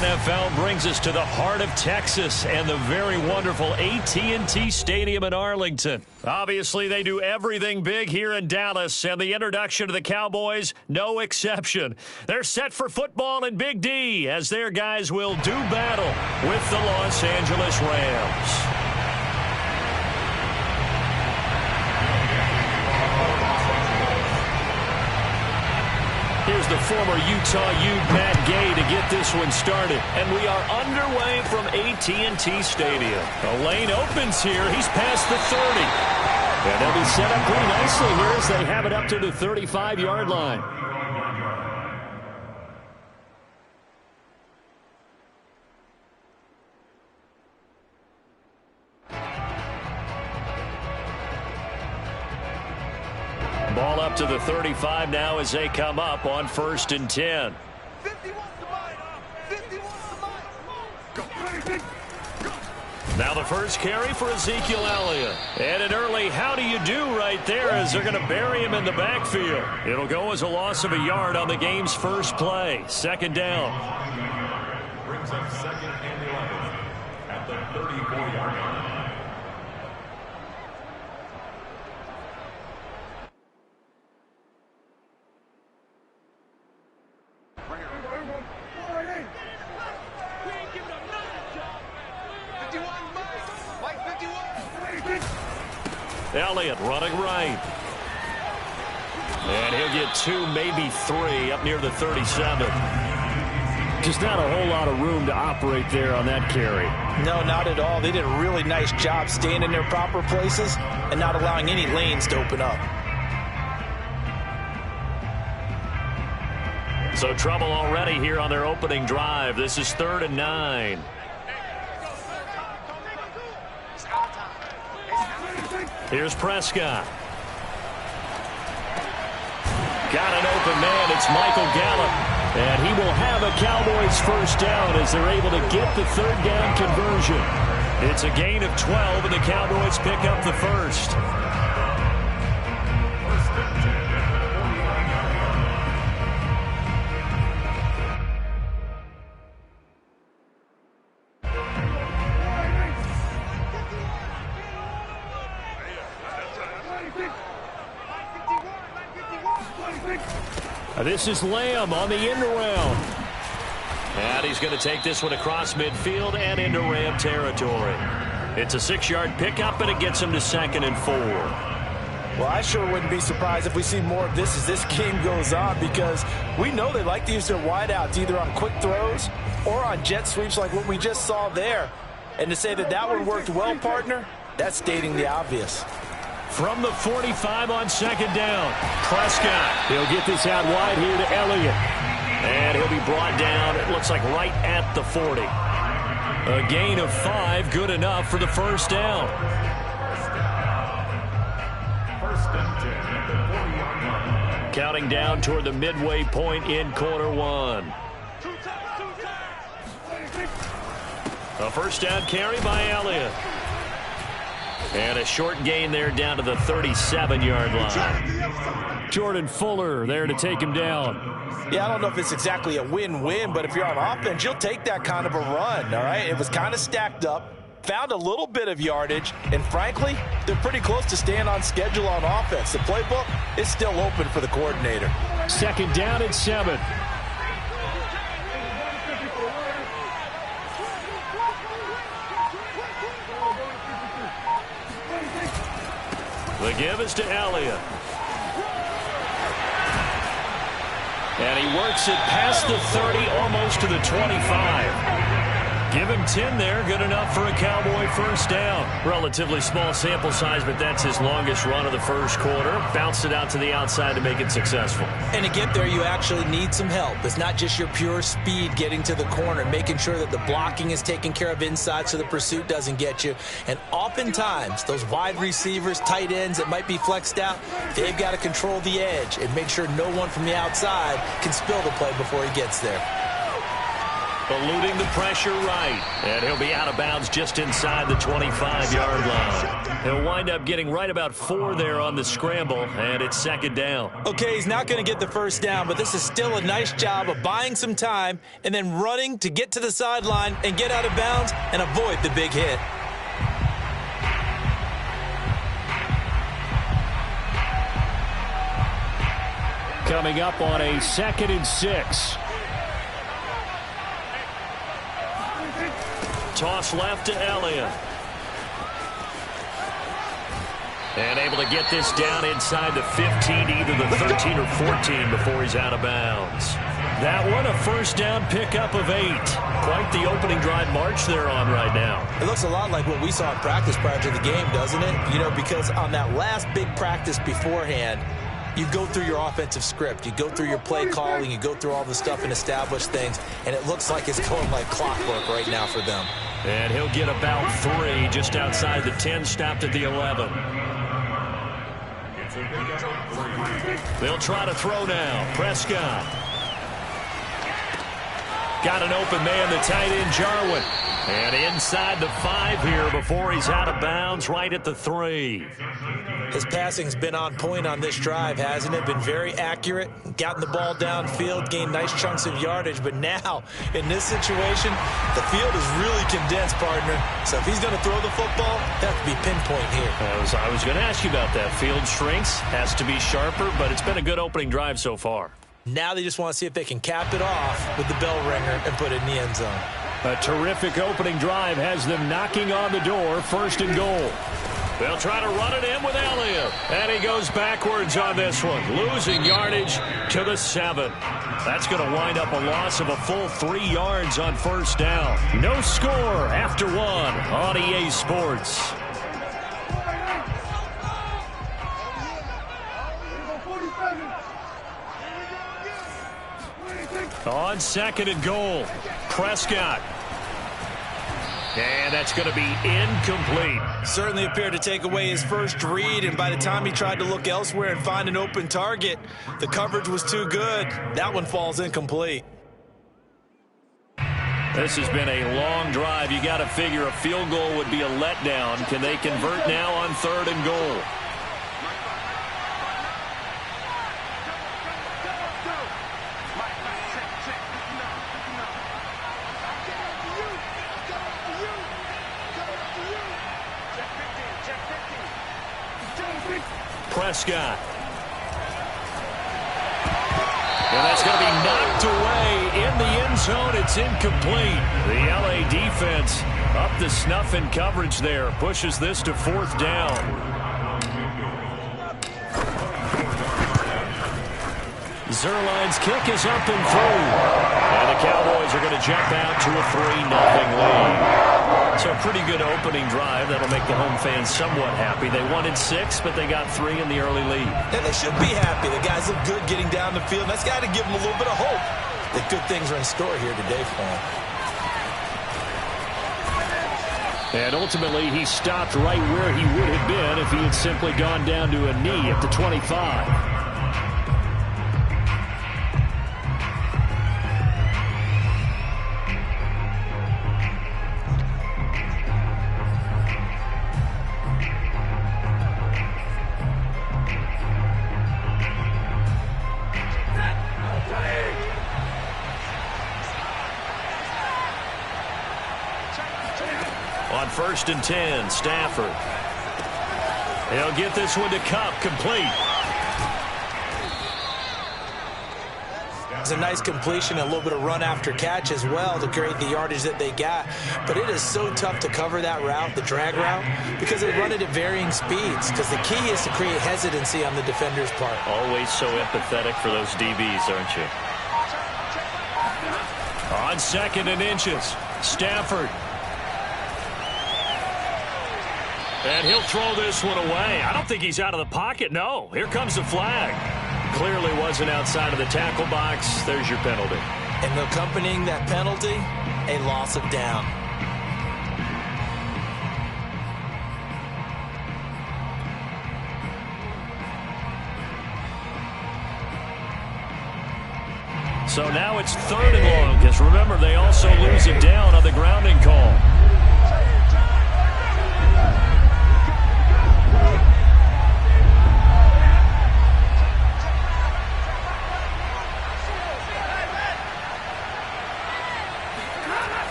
NFL brings us to the heart of Texas and the very wonderful AT&T Stadium in Arlington. Obviously, they do everything big here in Dallas, and the introduction to the Cowboys, no exception. They're set for football in Big D as their guys will do battle with the Los Angeles Rams. Here's the former Utah Ute Matt Gay to get this one started. And we are underway from AT&T Stadium. The lane opens here. He's past the 30. And they'll be set up pretty nicely here as they have it up to the 35-yard line. Ball up to the 35 now as they come up on 1st and 10. 50 wants the mic. 50 wants the mic. Go. Now the first carry for Ezekiel Elliott. And an early how do you do right there as they're going to bury him in the backfield. It'll go as a loss of a yard on the game's first play. 2nd down. Brings up 2nd and 11 at the 34-yard line. Elliott running right. And he'll get 2, maybe 3 up near the 37. Just not a whole lot of room to operate there on that carry. No, not at all. They did a really nice job staying in their proper places and not allowing any lanes to open up. So trouble already here on their opening drive. This is 3rd and 9. Here's Prescott. Got an open man. It's Michael Gallup. And he will have a Cowboys first down as they're able to get the 3rd down conversion. It's a gain of 12, and the Cowboys pick up the first. This is Lamb on the end around. And he's going to take this one across midfield and into Ram territory. It's a 6-yard pickup, and it gets him to 2nd and 4. Well, I sure wouldn't be surprised if we see more of this as this game goes on, because we know they like to use their wideouts either on quick throws or on jet sweeps like what we just saw there. And to say that that one worked well, partner, that's stating the obvious. From the 45 on 2nd down, Prescott. He'll get this out wide here to Elliott. And he'll be brought down, it looks like right at the 40. A gain of 5, good enough for the first down. 1st and 10 at the 40-yard line. Counting down toward the midway point in quarter 1. A first down carry by Elliott. And a short gain there down to the 37-yard line. Jordan Fuller there to take him down. Yeah, I don't know if it's exactly a win-win, but if you're on offense, you'll take that kind of a run, all right? It was kind of stacked up, found a little bit of yardage, and frankly, they're pretty close to staying on schedule on offense. The playbook is still open for the coordinator. 2nd down and 7. The give is to Elliott. And he works it past the 30, almost to the 25. Give him 10 there, good enough for a Cowboy first down. Relatively small sample size, but that's his longest run of the first quarter. Bounced it out to the outside to make it successful. And to get there, you actually need some help. It's not just your pure speed getting to the corner, making sure that the blocking is taken care of inside so the pursuit doesn't get you. And oftentimes, those wide receivers, tight ends that might be flexed out, they've got to control the edge and make sure no one from the outside can spill the play before he gets there. Eluding the pressure right. And he'll be out of bounds just inside the 25-yard line. He'll wind up getting right about 4 there on the scramble, and it's second down. Okay, he's not going to get the first down, but this is still a nice job of buying some time and then running to get to the sideline and get out of bounds and avoid the big hit. Coming up on a 2nd and 6. Toss left to Elliott. And able to get this down inside the 15, either the 13 or 14 before he's out of bounds. That one, a first down pickup of 8. Quite the opening drive march they're on right now. It looks a lot like what we saw in practice prior to the game, doesn't it? You know, because on that last big practice beforehand, you go through your offensive script, you go through your play calling, you go through all the stuff and establish things, and it looks like it's going like clockwork right now for them. And he'll get about 3 just outside the 10, stopped at the 11. They'll try to throw now. Prescott. Got an open man, the tight end, Jarwin. And inside the 5 here before he's out of bounds, right at the 3. His passing's been on point on this drive, hasn't it? Been very accurate, gotten the ball downfield, gained nice chunks of yardage. But now, in this situation, the field is really condensed, partner. So if he's going to throw the football, that has to be pinpoint here. I was going to ask you about that. Field shrinks, has to be sharper, but it's been a good opening drive so far. Now they just want to see if they can cap it off with the bell ringer and put it in the end zone. A terrific opening drive has them knocking on the door, 1st and goal. They'll try to run it in with Elliott. And he goes backwards on this one, losing yardage to the 7. That's going to wind up a loss of a full 3 yards on first down. No score after 1 on EA Sports. On 2nd and goal, Prescott. And that's going to be incomplete. Certainly appeared to take away his first read, and by the time he tried to look elsewhere and find an open target, the coverage was too good. That one falls incomplete. This has been a long drive. You got to figure a field goal would be a letdown. Can they convert now on 3rd and goal? Prescott. And that's going to be knocked away in the end zone. It's incomplete. The LA defense up to snuff in coverage there. Pushes this to 4th down. Zerline's kick is up and through. And the Cowboys are going to jump out to a 3-0 lead. So a pretty good opening drive. That'll make the home fans somewhat happy. They wanted 6, but they got 3 in the early lead. And they should be happy. The guys look good getting down the field. That's got to give them a little bit of hope that good things are in store here today for them. And ultimately, he stopped right where he would have been if he had simply gone down to a knee at the 25. On 1st and 10, Stafford. He'll get this one to Cup, complete. It's a nice completion, a little bit of run after catch as well to create the yardage that they got. But it is so tough to cover that route, the drag route, because they run it at varying speeds. Because the key is to create hesitancy on the defender's part. Always so empathetic for those DBs, aren't you? On 2nd and inches, Stafford. And he'll throw this one away. I don't think he's out of the pocket. No, here comes the flag. Clearly wasn't outside of the tackle box. There's your penalty. And accompanying that penalty, a loss of down. So now it's 3rd and long, because remember, they also lose it down on the grounding call.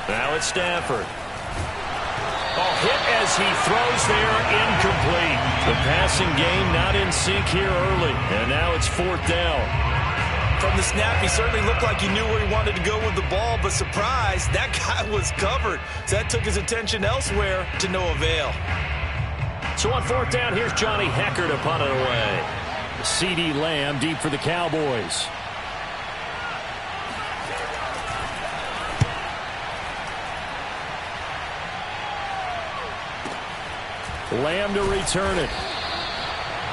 Now it's Stafford. Hit as he throws there, incomplete. The passing game not in sync here early, and now it's 4th down. From the snap, he certainly looked like he knew where he wanted to go with the ball, but surprise, that guy was covered. So that took his attention elsewhere to no avail. So on 4th down, here's Johnny Hecker to punt it away. CeeDee Lamb deep for the Cowboys. Lamb to return it.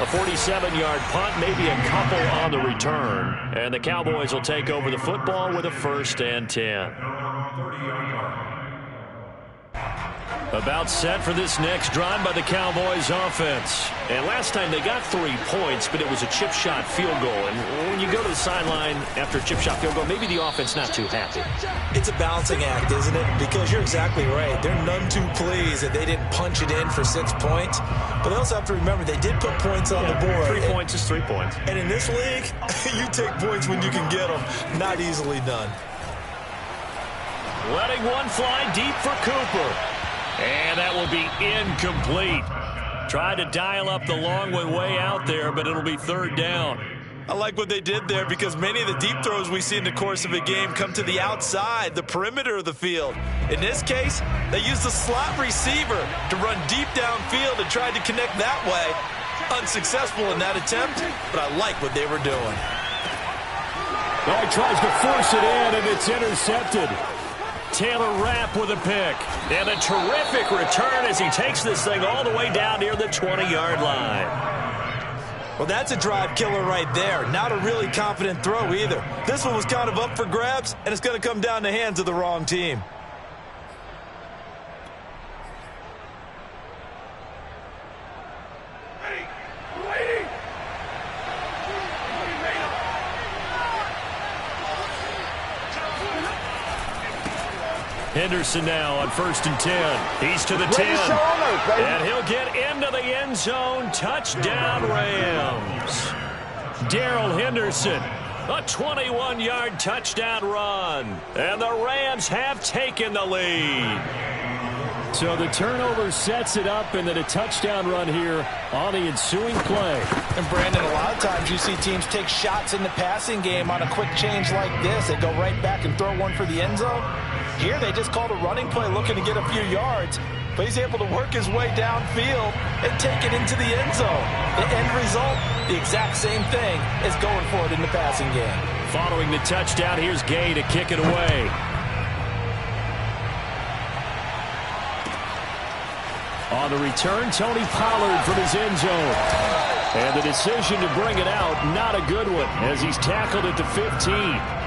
A 47-yard punt, maybe a couple on the return. And the Cowboys will take over the football with a 1st and 10. About set for this next drive by the Cowboys offense. And last time they got 3 points, but it was a chip shot field goal. And when you go to the sideline after a chip shot field goal, maybe the offense not too happy. It's a balancing act, isn't it? Because you're exactly right. They're none too pleased that they didn't punch it in for 6 points. But they also have to remember they did put points on the board. 3 points is 3 points. And in this league, you take points when you can get them. Not easily done. Letting one fly deep for Cooper. And that will be incomplete. Tried to dial up the long one way out there, but it'll be 3rd down. I like what they did there because many of the deep throws we see in the course of a game come to the outside, the perimeter of the field. In this case, they used the slot receiver to run deep downfield and tried to connect that way. Unsuccessful in that attempt, but I like what they were doing. Well, he tries to force it in, and it's intercepted. Taylor Rapp with a pick. And a terrific return as he takes this thing all the way down near the 20-yard line. Well, that's a drive killer right there. Not a really confident throw either. This one was kind of up for grabs, and it's going to come down the hands of the wrong team. Henderson now on 1st and 10. He's to the 10. And he'll get into the end zone. Touchdown, Rams. Darrell Henderson. A 21-yard touchdown run. And the Rams have taken the lead. So the turnover sets it up, and then a touchdown run here on the ensuing play. And Brandon, a lot of times you see teams take shots in the passing game on a quick change like this. They go right back and throw one for the end zone. Here they just called a running play looking to get a few yards, but he's able to work his way downfield and take it into the end zone. The end result, the exact same thing as going for it in the passing game. Following the touchdown, here's Gay to kick it away. On the return, Tony Pollard from his end zone. And the decision to bring it out, not a good one, as he's tackled at the 15.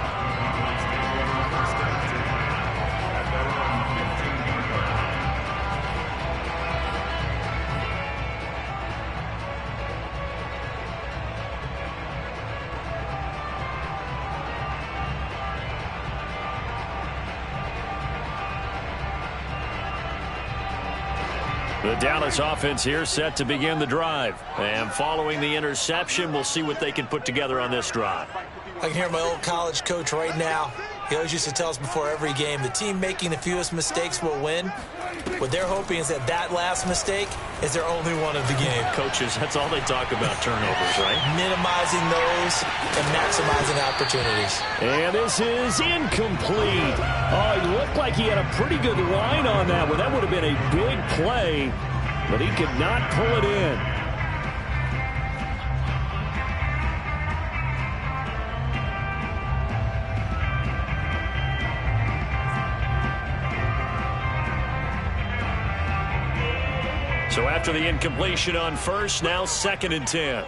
The Dallas offense here set to begin the drive. And following the interception, we'll see what they can put together on this drive. I can hear my old college coach right now. He always used to tell us before every game, the team making the fewest mistakes will win. What they're hoping is that last mistake is their only one of the game. Coaches, that's all they talk about, turnovers, right? Minimizing those and maximizing opportunities. And this is incomplete. Oh, he looked like he had a pretty good line on that one. That would have been a big play, but he could not pull it in. So after the incompletion on 1st, now 2nd and 10.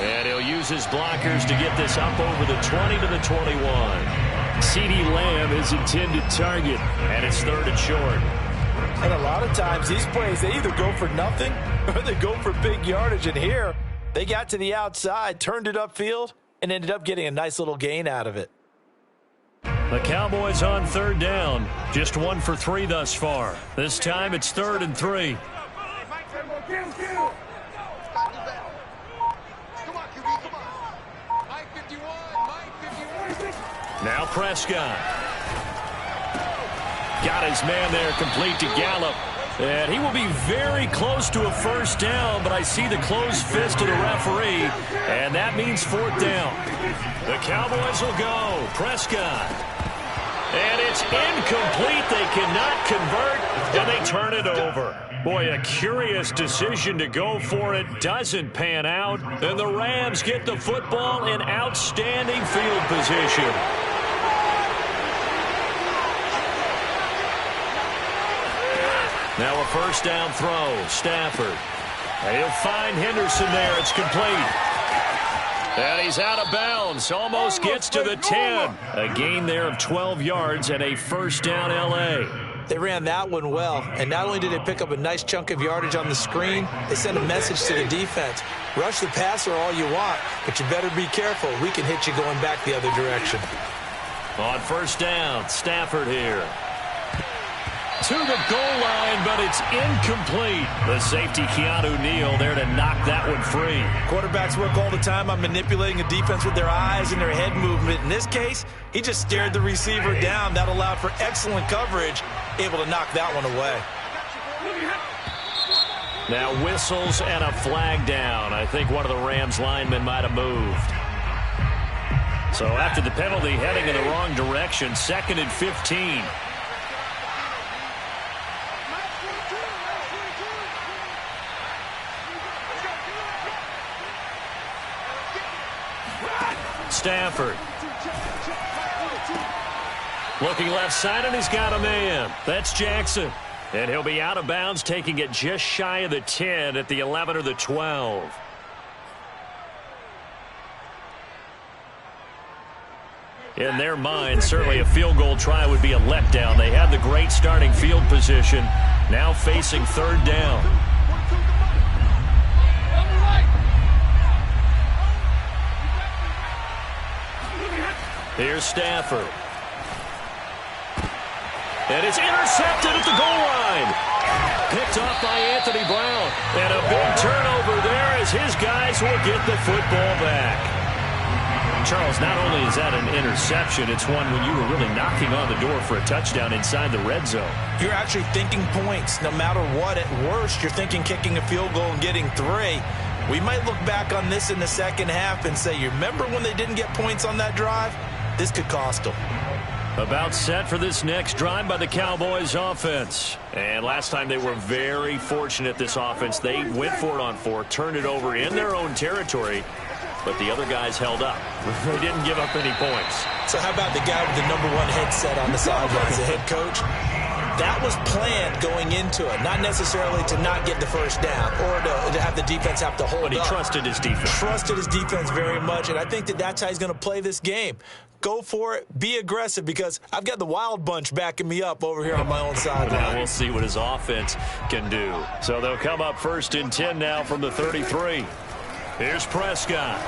And he'll use his blockers to get this up over the 20 to the 21. CeeDee Lamb is intended target, and it's 3rd and short. And a lot of times these plays, they either go for nothing or they go for big yardage. And here, they got to the outside, turned it upfield, and ended up getting a nice little gain out of it. The Cowboys on third down. Just 1 for 3 thus far. This time it's 3rd and 3. Now Prescott. Got his man there complete to Gallup. And he will be very close to a first down, but I see the closed fist of the referee, and that means 4th down. The Cowboys will go. Prescott. And it's incomplete. They cannot convert, and they turn it over. Boy, a curious decision to go for it. Doesn't pan out, and the Rams get the football in outstanding field position. Now a first down throw. Stafford. And he'll find Henderson there. It's complete. And he's out of bounds. Almost gets to the 10. A gain there of 12 yards and a first down L.A. They ran that one well, and not only did they pick up a nice chunk of yardage on the screen, they sent a message to the defense. Rush the passer all you want, but you better be careful. We can hit you going back the other direction. On first down, Stafford here. To the goal line, but it's incomplete. The safety, Keanu Neal, there to knock that one free. Quarterbacks work all the time on manipulating a defense with their eyes and their head movement. In this case, he just stared the receiver down. That allowed for excellent coverage, able to knock that one away. Now whistles and a flag down. I think one of the Rams linemen might have moved. So after the penalty, heading in the wrong direction, 2nd and 15. Stafford. Looking left side, and he's got a man. That's Jackson. And he'll be out of bounds, taking it just shy of the 10 at the 11 or the 12. In their mind, certainly a field goal try would be a letdown. They had the great starting field position, now facing 3rd down. Here's Stafford. And it's intercepted at the goal line. Picked off by Anthony Brown. And a big turnover there as his guys will get the football back. Charles, not only is that an interception, it's one when you were really knocking on the door for a touchdown inside the red zone. You're actually thinking points. No matter what, at worst, you're thinking kicking a field goal and getting 3. We might look back on this in the second half and say, you remember when they didn't get points on that drive? This could cost them. About set for this next drive by the Cowboys offense. And last time they were very fortunate, this offense. They went for it on 4, turned it over in their own territory, but the other guys held up. They didn't give up any points. So how about the guy with the #1 headset on the sidelines, the head coach? That was planned going into it, not necessarily to not get the first down or to have the defense have to hold up. But he trusted his defense. Trusted his defense very much, and I think that's how he's going to play this game. Go for it. Be aggressive, because I've got the Wild Bunch backing me up over here on my own sideline. Now we'll see what his offense can do. So they'll come up 1st and 10 now from the 33. Here's Prescott.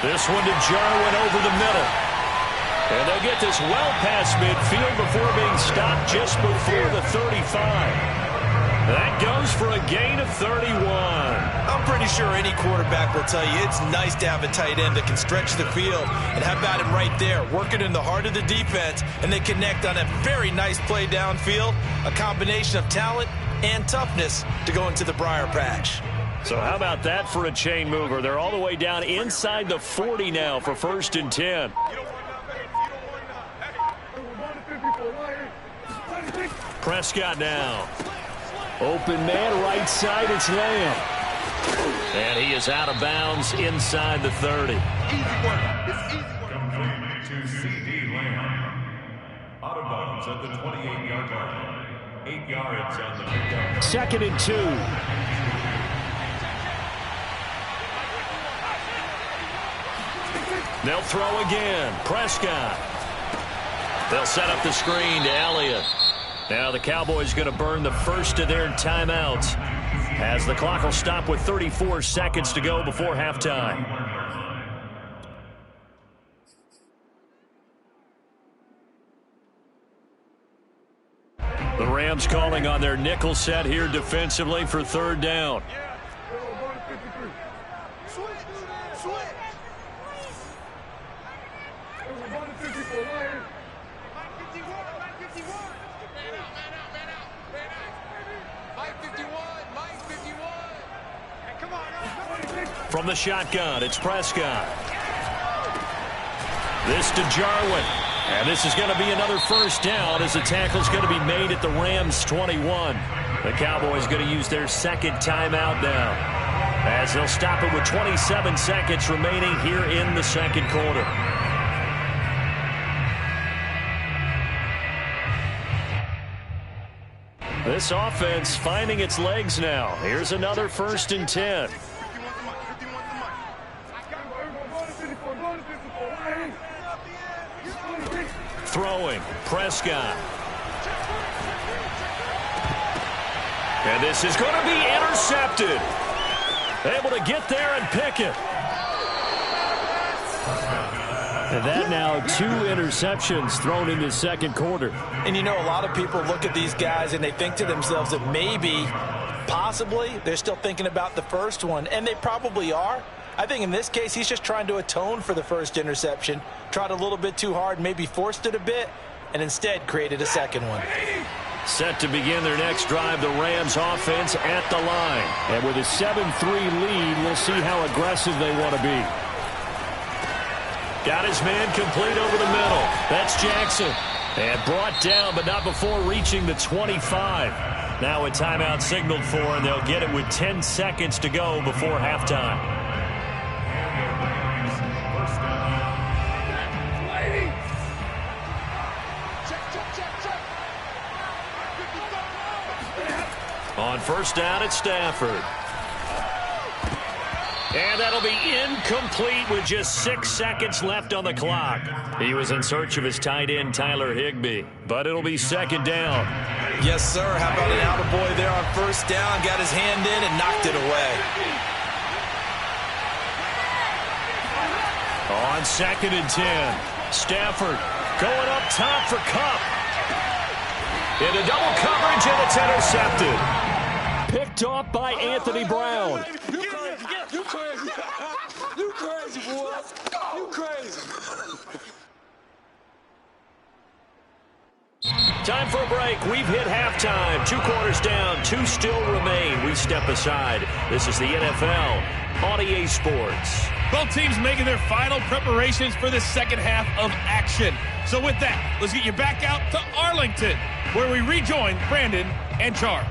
This one to Jarwin over the middle. And they'll get this well past midfield before being stopped just before the 35. That goes for a gain of 31. I'm pretty sure any quarterback will tell you it's nice to have a tight end that can stretch the field. And how about him right there, working in the heart of the defense, and they connect on a very nice play downfield, a combination of talent and toughness to go into the briar patch. So how about that for a chain mover? They're all the way down inside the 40 now for 1st and 10. Prescott now. Open man, right side, it's Lamb. And he is out of bounds inside the 30. Complete to C.D. Lamb. Out of bounds at the 28-yard line. 8 yards on the pickup. 2nd and 2. They'll throw again. Prescott. They'll set up the screen to Elliott. Now the Cowboys going to burn the first of their timeouts as the clock will stop with 34 seconds to go before halftime. The Rams calling on their nickel set here defensively for third down. From the shotgun, it's Prescott. This to Jarwin. And this is going to be another first down as the tackle's going to be made at the Rams' 21. The Cowboys going to use their second timeout now as they'll stop it with 27 seconds remaining here in the second quarter. This offense finding its legs now. Here's another 1st and 10. Throwing, Prescott. And this is going to be intercepted. Able to get there and pick it. And that now 2 interceptions thrown in the second quarter. And you know, a lot of people look at these guys and they think to themselves that maybe, possibly, they're still thinking about the first one. And they probably are. I think in this case, he's just trying to atone for the first interception. Tried a little bit too hard, maybe forced it a bit, and instead created a second one. Set to begin their next drive, the Rams offense at the line. And with a 7-3 lead, we'll see how aggressive they want to be. Got his man complete over the middle. That's Jackson. And brought down, but not before reaching the 25. Now a timeout signaled for, and they'll get it with 10 seconds to go before halftime. On first down, it's Stafford. And that'll be incomplete with just 6 seconds left on the clock. He was in search of his tight end, Tyler Higbee. But it'll be second down. Yes, sir. How about an attaboy there on first down? Got his hand in and knocked it away. On 2nd and 10, Stafford going up top for Kupp. Into double coverage, and it's intercepted. Picked off by Anthony Brown. You crazy. You crazy, boy. You crazy. Time for a break. We've hit halftime. 2 quarters down. 2 still remain. We step aside. This is the NFL on EA Sports. Both teams making their final preparations for the second half of action. So with that, let's get you back out to Arlington, where we rejoin Brandon and Charles.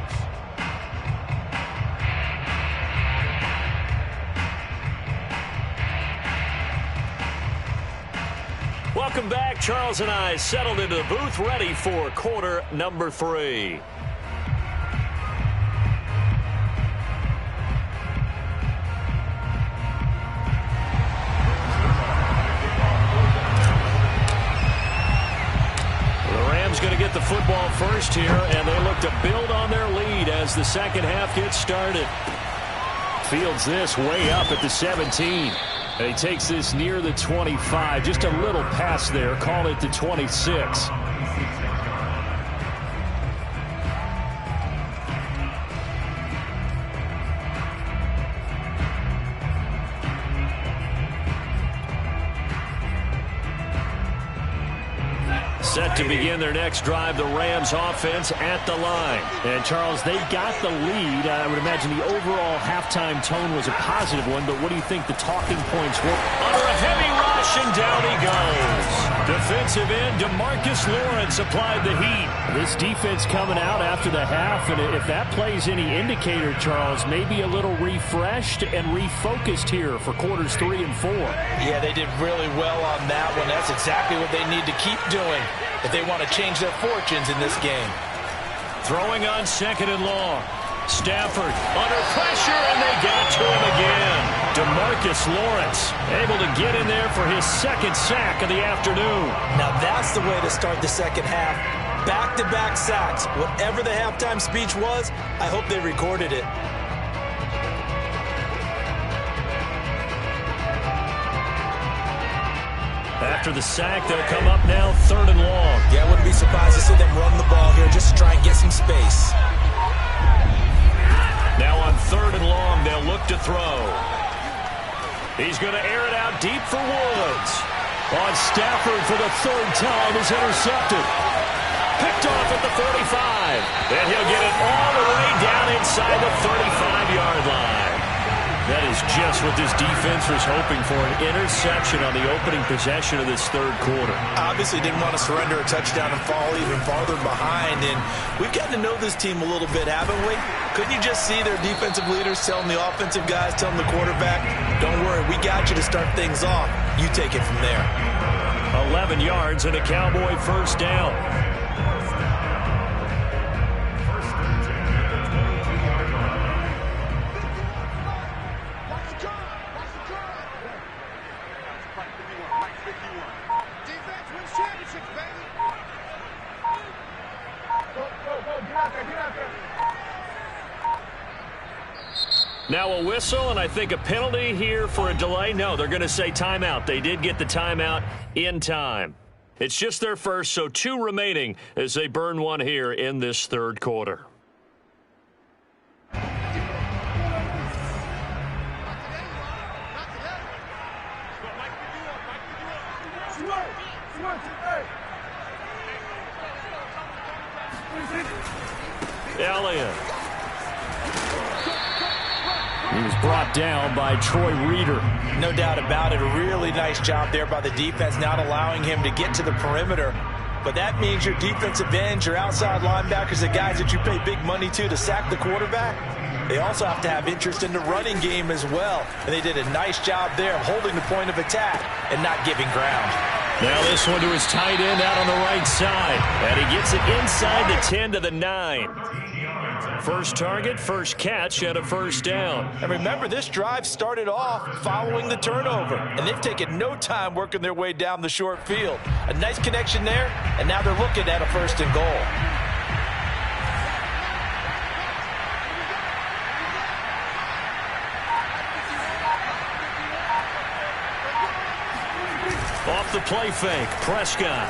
Welcome back. Charles and I settled into the booth, ready for quarter number 3. Going to get the football first here, and they look to build on their lead as the second half gets started. Fields this way up at the 17. And he takes this near the 25. Just a little pass there. Call it the 26. Set to begin their next drive, the Rams offense at the line. And, Charles, they got the lead. I would imagine the overall halftime tone was a positive one, but what do you think the talking points were? Under a heavy rush, and down he goes. Defensive end DeMarcus Lawrence applied the heat. This defense coming out after the half, and if that plays any indicator, Charles, maybe a little refreshed and refocused here for quarters 3 and 4. Yeah, they did really well on that one. That's exactly what they need to keep doing if they want to change their fortunes in this game. Throwing on 2nd and long. Stafford under pressure, and they got to him again. DeMarcus Lawrence able to get in there for his second sack of the afternoon. Now that's the way to start the second half. Back-to-back sacks. Whatever the halftime speech was, I hope they recorded it. After the sack, they'll come up now 3rd and long. Yeah, I wouldn't be surprised to see them run the ball here just to try and get some space. Now on 3rd and long, they'll look to throw. He's going to air it out deep for Woods. On Stafford for the 3rd time is intercepted. Picked off at the 45. And he'll get it all the way down inside the 35-yard line. That is just what this defense was hoping for, an interception on the opening possession of this 3rd quarter. Obviously didn't want to surrender a touchdown and fall even farther behind. And we've gotten to know this team a little bit, haven't we? Couldn't you just see their defensive leaders telling the offensive guys, telling the quarterback, don't worry, we got you to start things off. You take it from there. 11 yards and a Cowboy first down. Now a whistle, and I think a penalty here for a delay. No, they're going to say timeout. They did get the timeout in time. It's just their first, so 2 remaining as they burn one here in this 3rd quarter. Elliott. He was brought down by Troy Reeder. No doubt about it. A really nice job there by the defense, not allowing him to get to the perimeter. But that means your defensive ends, your outside linebackers, the guys that you pay big money to sack the quarterback, they also have to have interest in the running game as well. And they did a nice job there of holding the point of attack and not giving ground. Now this one to his tight end out on the right side. And he gets it inside the 10 to the 9. First target, first catch, and a first down. And remember, this drive started off following the turnover, and they've taken no time working their way down the short field. A nice connection there, and now they're looking at a 1st and goal. Off the play fake, Prescott.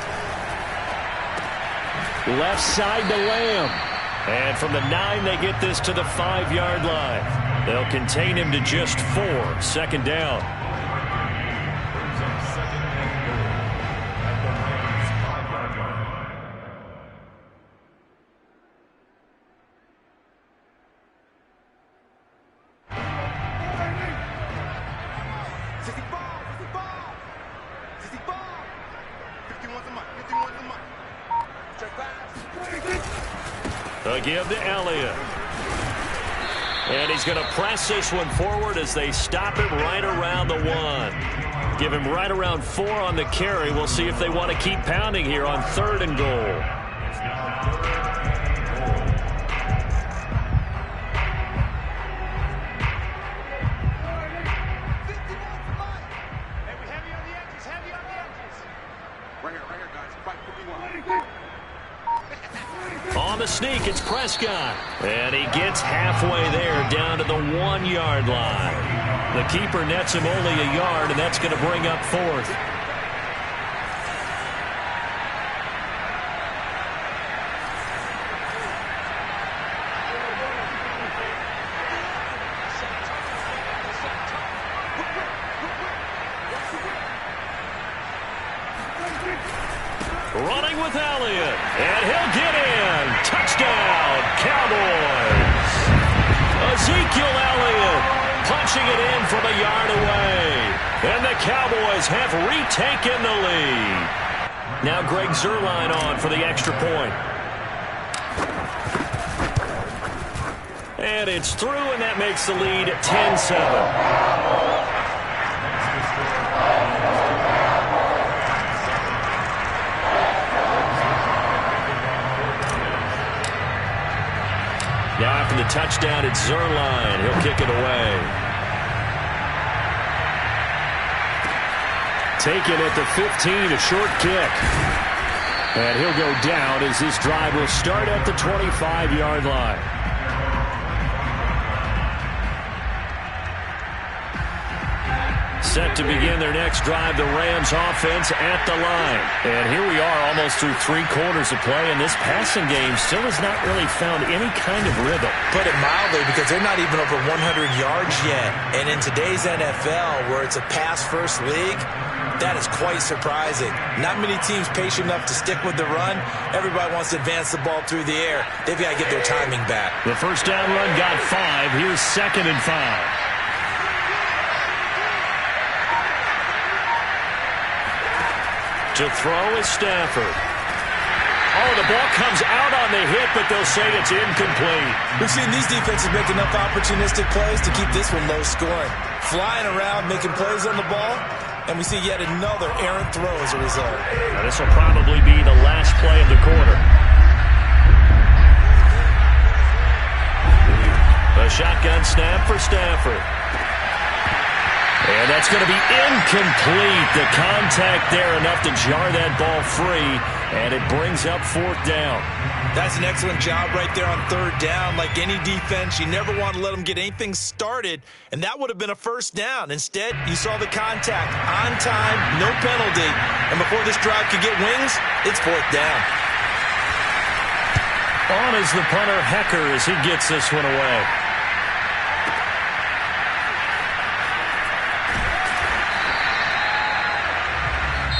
Left side to Lamb. And from the 9, they get this to the 5-yard line. They'll contain him to just 4. 2nd down. They'll give to Elliott. And he's going to press this one forward as they stop him right around the 1. Give him right around 4 on the carry. We'll see if they want to keep pounding here on 3rd and goal. On the sneak, it's Prescott. And he gets halfway there down to the 1-yard line. The keeper nets him only a yard, and that's going to bring up 4th. Running with Elliott, and he'll get in. Touchdown, Cowboys. Ezekiel Elliott punching it in from a yard away. And the Cowboys have retaken the lead. Now Greg Zuerlein on for the extra point. And it's through, and that makes the lead 10-7. Now after the touchdown, it's Zuerlein. He'll kick it away. taken at the 15, a short kick. And he'll go down as this drive will start at the 25-yard line. Set to begin their next drive, the Rams offense at the line. And here we are almost through 3 quarters of play, and this passing game still has not really found any kind of rhythm. Put it mildly, because they're not even over 100 yards yet. And in today's NFL, where it's a pass-first league, that is quite surprising. Not many teams patient enough to stick with the run. Everybody wants to advance the ball through the air. They've got to get their timing back. The first down run got 5. Here's 2nd and 5. To throw is Stafford. Oh, the ball comes out on the hit, but they'll say it's incomplete. We've seen these defenses make enough opportunistic plays to keep this one low scoring. Flying around, making plays on the ball, and we see yet another errant throw as a result. Now, this will probably be the last play of the quarter. A shotgun snap for Stafford. And that's going to be incomplete. The contact there enough to jar that ball free, and it brings up 4th down. That's an excellent job right there on 3rd down. Like any defense, you never want to let them get anything started, and that would have been a 1st down. Instead, you saw the contact on time, no penalty, and before this drive could get wings, it's 4th down. On is the punter, Hecker, as he gets this one away.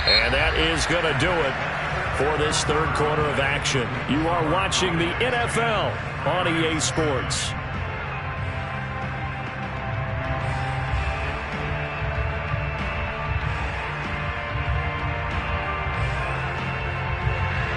And that is going to do it for this 3rd quarter of action. You are watching the NFL on EA Sports.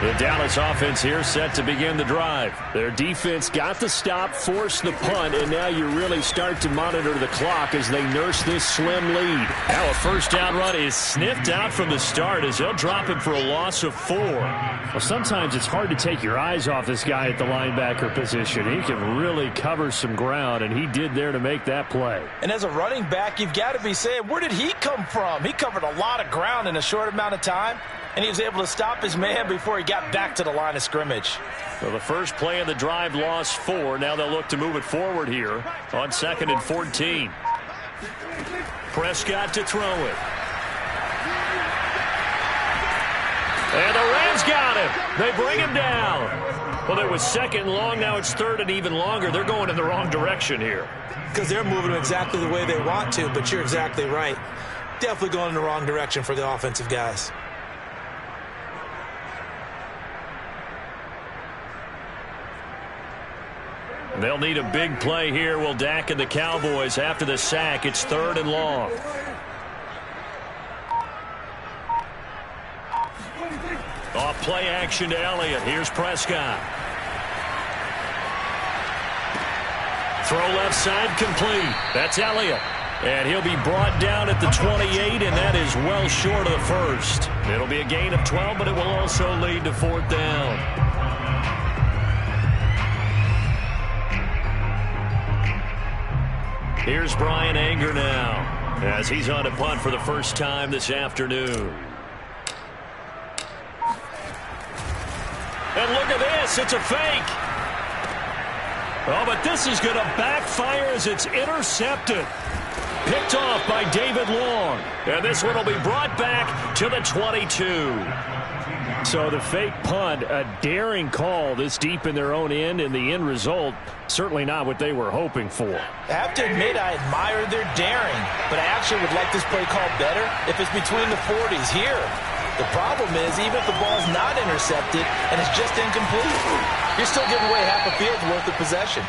The Dallas offense here set to begin the drive. Their defense got the stop, forced the punt, and now you really start to monitor the clock as they nurse this slim lead. Now a 1st down run is sniffed out from the start as they'll drop him for a loss of 4. Well, sometimes it's hard to take your eyes off this guy at the linebacker position. He can really cover some ground, and he did there to make that play. And as a running back, you've got to be saying, where did he come from? He covered a lot of ground in a short amount of time, and he was able to stop his man before he got back to the line of scrimmage. So the first play of the drive lost 4. Now they'll look to move it forward here on 2nd and 14. Prescott to throw it. And the Rams got him. They bring him down. Well, it was 2nd and long. Now it's 3rd and even longer. They're going in the wrong direction here. Because they're moving them exactly the way they want to, but you're exactly right. Definitely going in the wrong direction for the offensive guys. They'll need a big play here, will Dak and the Cowboys. After the sack, it's 3rd and long. Off play action to Elliott. Here's Prescott. Throw left side complete. That's Elliott. And he'll be brought down at the 28, and that is well short of the 1st. It'll be a gain of 12, but it will also lead to 4th down. Here's Brian Anger now as he's on a punt for the first time this afternoon. And look at this. It's a fake. Oh, but this is going to backfire as it's intercepted. Picked off by David Long. And this one will be brought back to the 22. So the fake punt, a daring call this deep in their own end, and the end result, certainly not what they were hoping for. I have to admit, I admire their daring, but I actually would like this play called better if it's between the 40s here. The problem is, even if the ball's not intercepted and it's just incomplete, you're still giving away half a field's worth of possession.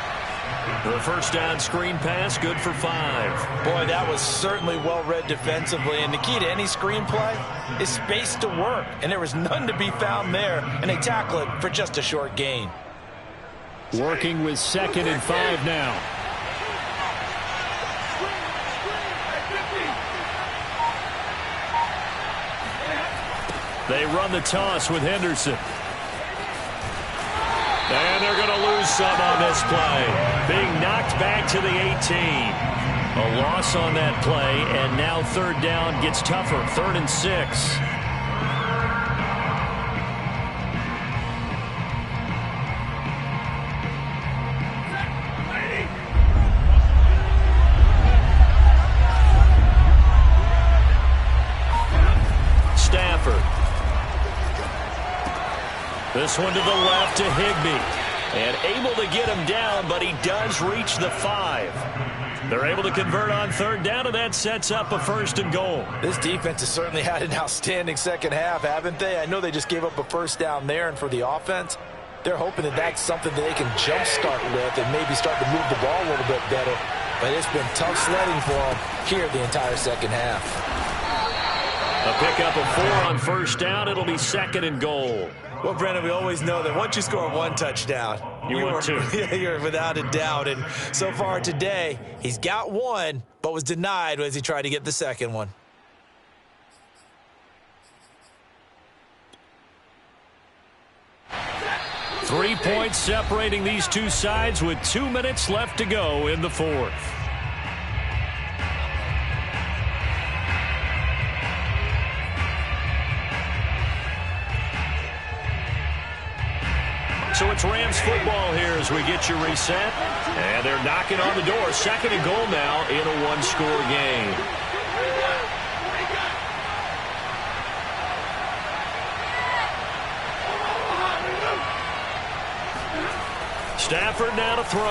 The first down screen pass, good for 5. Boy, that was certainly well-read defensively, and the key to any screen play is space to work, and there was none to be found there, and they tackle it for just a short gain. Working with 2nd and 5 now. They run the toss with Henderson. And they're going to lose lose some on this play. Being knocked back to the 18. A loss on that play, and now third down gets tougher. 3rd and 6. Stafford. This one to the left to Higbee. And able to get him down, but he does reach the 5. They're able to convert on third down, and that sets up a 1st and goal. This defense has certainly had an outstanding second half, haven't they? I know they just gave up a 1st down there, and for the offense, they're hoping that that's something that they can jumpstart with and maybe start to move the ball a little bit better. But it's been tough sledding for them here the entire second half. A pickup of 4 on 1st down. It'll be 2nd and goal. Well, Brendan, we always know that once you score 1 touchdown, want 2. You're without a doubt. And so far today, he's got 1, but was denied as he tried to get the 2nd one. Three points separating these two sides with 2 minutes left to go in the 4th. So it's Rams football here as we get you reset. And they're knocking on the door. 2nd and goal now in a 1-score game. Stafford now to throw.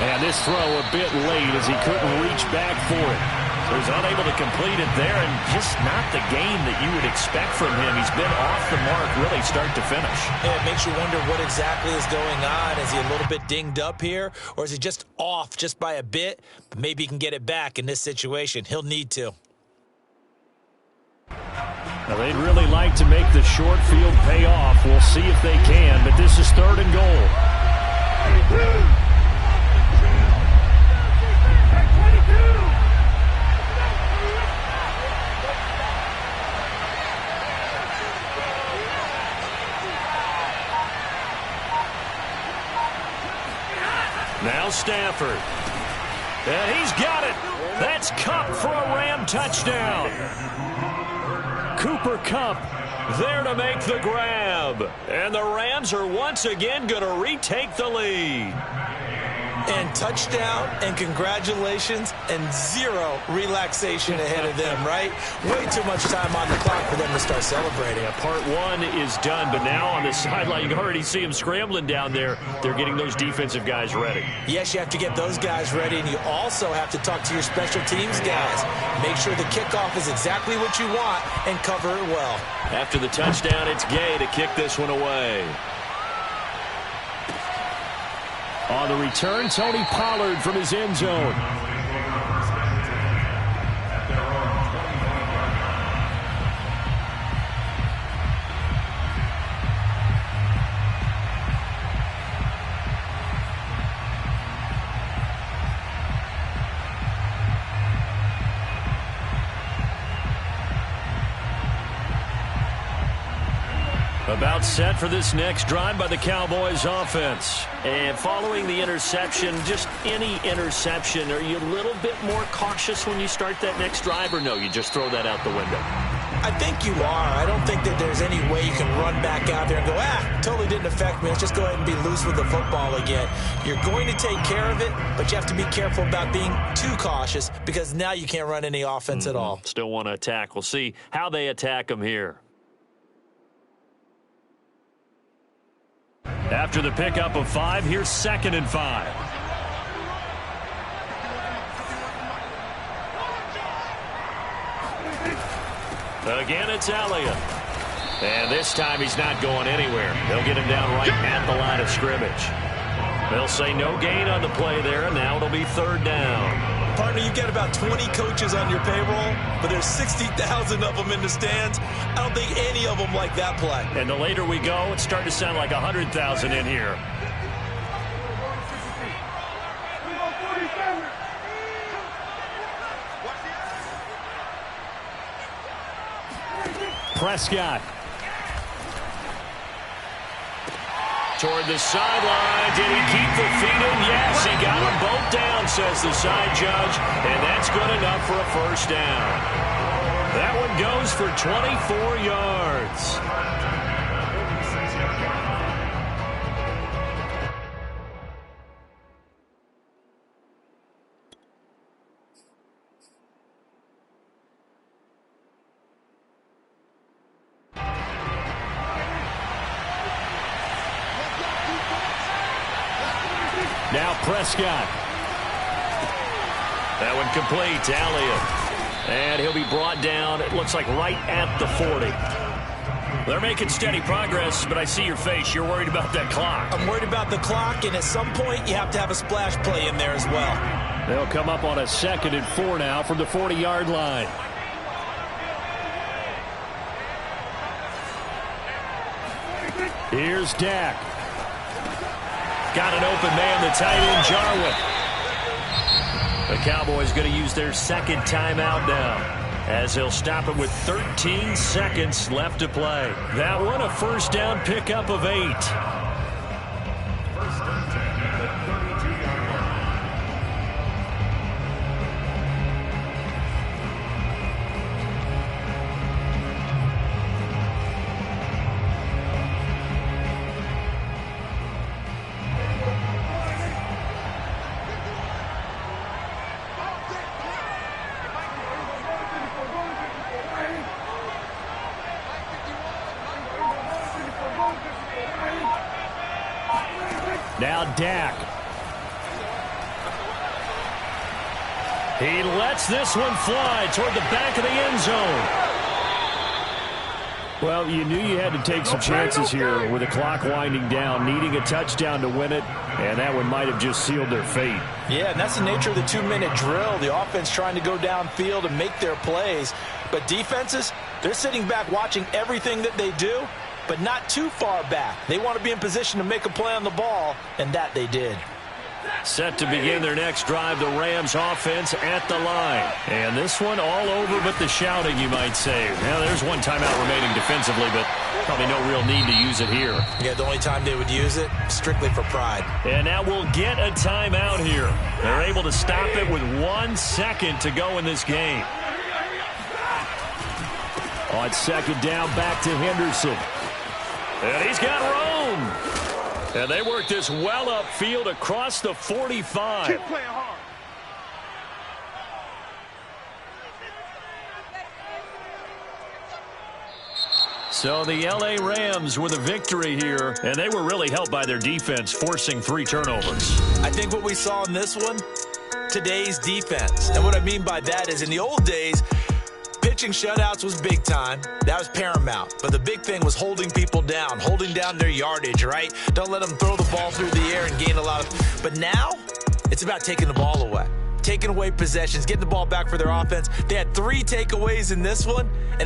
And this throw a bit late as he couldn't reach back for it. So he's unable to complete it there, and just not the game that you would expect from him. He's been off the mark really start to finish. Yeah, it makes you wonder what exactly is going on. Is he a little bit dinged up here, or is he just off just by a bit? But maybe he can get it back in this situation. He'll need to. Now, they'd really like to make the short field pay off. We'll see if they can, but this is 3rd and goal. Now Stafford. And he's got it. That's Kupp for a Ram touchdown. Cooper Kupp there to make the grab. And the Rams are once again going to retake the lead. And touchdown and congratulations and 0 relaxation ahead of them, right? Way too much time on the clock for them to start celebrating. Yeah, part 1 is done, but now on the sideline, you can already see them scrambling down there. They're getting those defensive guys ready. Yes, you have to get those guys ready, and you also have to talk to your special teams guys. Make sure the kickoff is exactly what you want and cover it well. After the touchdown, it's Gay to kick this one away. On the return, Tony Pollard from his end zone. About set for this next drive by the Cowboys offense. And following the interception, just any interception, are you a little bit more cautious when you start that next drive, or no, you just throw that out the window? I think you are. I don't think that there's any way you can run back out there and go, totally didn't affect me. Let's just go ahead and be loose with the football again. You're going to take care of it, but you have to be careful about being too cautious because now you can't run any offense at all. Still want to attack. We'll see how they attack them here. After the pickup of 5, here's 2nd and 5. Again, it's Elliott. And this time he's not going anywhere. They'll get him down right at the line of scrimmage. They'll say no gain on the play there, and now it'll be 3rd down. Partner, you get about 20 coaches on your payroll, but there's 60,000 of them in the stands. I don't think any of them like that play. And the later we go, it's starting to sound like 100,000 in here. Prescott. Toward the sideline. Did he keep the feet in? Yes, he got them both down, says the side judge. And that's good enough for a first down. That one goes for 24 yards. Now Prescott. That one complete to Elliott. And he'll be brought down, it looks like right at the 40. They're making steady progress, but I see your face. You're worried about that clock. I'm worried about the clock, and at some point you have to have a splash play in there as well. They'll come up on a 2nd and 4 now from the 40-yard line. Here's Dak. Got an open man, the tight end, Jarwin. The Cowboys going to use their 2nd timeout now, as they'll stop it with 13 seconds left to play. That one, a first down pickup of 8. First and 10 at the 32-yard line. Now Dak. He lets this one fly toward the back of the end zone. Well, you knew you had to take some chances here with the clock winding down, needing a touchdown to win it, and that one might have just sealed their fate. Yeah, and that's the nature of the 2-minute drill. The offense trying to go downfield and make their plays. But defenses, they're sitting back watching everything that they do, but not too far back. They want to be in position to make a play on the ball, and that they did. Set to begin their next drive, the Rams offense at the line. And this one all over but the shouting, you might say. Now, there's one timeout remaining defensively, but probably no real need to use it here. Yeah, the only time they would use it, strictly for pride. And now we'll get a timeout here. They're able to stop it with 1 second to go in this game. On 2nd down, back to Henderson. And he's got room. And they work this well upfield across the 45. Keep playing hard. So the L.A. Rams with a victory here, and they were really helped by their defense, forcing 3 turnovers. I think what we saw in this one, today's defense. And what I mean by that is in the old days, pitching shutouts was big time. That was paramount. But the big thing was holding people down, holding down their yardage, right? Don't let them throw the ball through the air and gain a lot of... But now, it's about taking the ball away. Taking away possessions, getting the ball back for their offense. They had 3 takeaways in this one, and